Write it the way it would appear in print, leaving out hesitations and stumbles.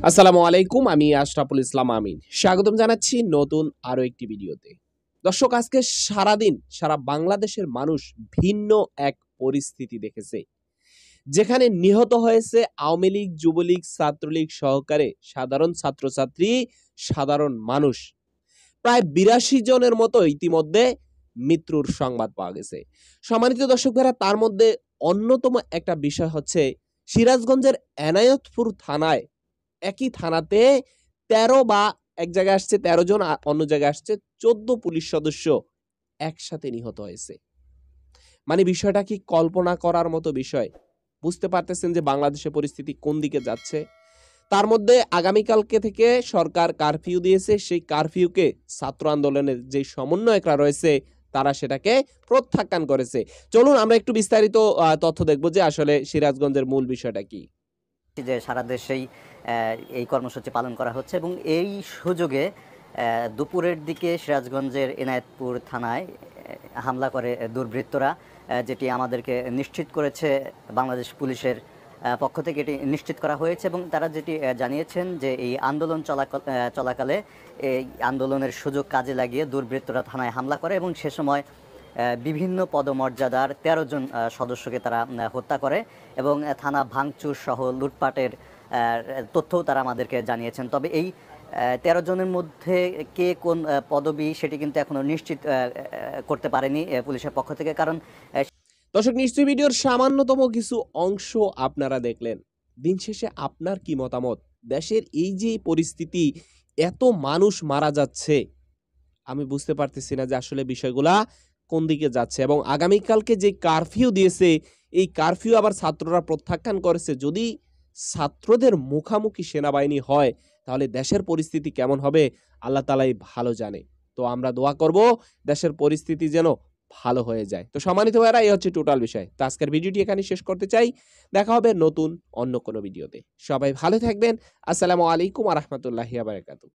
আসসালামু আলাইকুম, আমি আশরাফুল ইসলাম আমিন। স্বাগতম জানাচ্ছি নতুন আরো একটি ভিডিওতে। দর্শক, আজকে সারাদিন সারা বাংলাদেশের মানুষ ভিন্ন এক পরিস্থিতি দেখেছে। যেখানে নিহত হয়েছে আওয়ামী লীগ, যুবলীগ, ছাত্রলীগ সহকারে সাধারণ ছাত্রছাত্রী, সাধারণ মানুষ। প্রায় ৮২ জনের মতো ইতিমধ্যে মৃত্যুর সংবাদ পাওয়া গেছে। সম্মানিত দর্শক ভাইরা, তার মধ্যে অন্যতম একটা বিষয় হচ্ছে সিরাজগঞ্জের এনায়েতপুর থানায়, একই থানাতে ১৩ বা এক জায়গায় আসছে ১৩ জন, অন্য জায়গায় আসছে ১৪ পুলিশ সদস্য একসাথে নিহত হয়েছে। মানে বিষয়টা কি কল্পনা করার মতো বিষয়? বুঝতে পারতেছেন যে বাংলাদেশের পরিস্থিতি কোন দিকে যাচ্ছে। তার মধ্যে আগামীকালকে থেকে সরকার কারফিউ দিয়েছে। সেই কারফিউকে ছাত্র আন্দোলনের যে সমন্বয়করা রয়েছে তারা সেটাকে প্রত্যাখ্যান করেছে। চলুন আমরা একটু বিস্তারিত তথ্য দেখব যে আসলে সিরাজগঞ্জের মূল বিষয়টা কি। যে সারা দেশেই এই কর্মসূচি পালন করা হচ্ছে এবং এই সুযোগে দুপুরের দিকে সিরাজগঞ্জের এনায়েতপুর থানায় হামলা করে দুর্বৃত্তরা, যেটি আমাদেরকে নিশ্চিত করেছে বাংলাদেশ পুলিশের পক্ষ থেকে, এটি নিশ্চিত করা হয়েছে এবং তারা যেটি জানিয়েছেন যে এই আন্দোলন চলাকালে এই আন্দোলনের সুযোগ কাজে লাগিয়ে দুর্বৃত্তরা থানায় হামলা করে এবং সে সময় বিভিন্ন পদমর্যাদার ১৩ জন সদস্যকে তারা হত্যা করে এবং থানা ভাঙচুর সহ লুটপাটের তথ্যও তারা আমাদেরকে জানিয়েছেন। তবে এই ১৩ জনের মধ্যে কে কোন পদবি সেটি কিন্তু এখনো নিশ্চিত করতে পারেনি পুলিশের পক্ষ থেকে। কারণ দর্শক, নিশ্চয়ই ভিডিওর সামান্যতম কিছু অংশ আপনারা দেখলেন। দিন শেষে আপনার কি মতামত? দেশের এই যে পরিস্থিতি, এত মানুষ মারা যাচ্ছে, আমি বুঝতে পারতেছি না যে আসলে বিষয়গুলা কোন দিকে যাচ্ছে। এবং আগামীকালকে যে কারফিউ দিয়েছে, এই কারফিউ আবার ছাত্ররা প্রত্যাখ্যান করেছে। যদি ছাত্রদের মুখামুখি সেনাবাহিনী হয় তাহলে দেশের পরিস্থিতি কেমন হবে আল্লাহ তাআলাই ভালো জানে। তো আমরা দোয়া করব দেশের পরিস্থিতি যেন ভালো হয়ে যায়। তো সম্মানিত ভাইরা, এই হচ্ছে টোটাল বিষয়। তো আজকের ভিডিওটি এখানে শেষ করতে চাই। দেখা হবে নতুন অন্য কোনো ভিডিওতে। সবাই ভালো থাকবেন। আসসালামু আলাইকুম ওয়া রাহমাতুল্লাহি ওয়া বারাকাতুহু।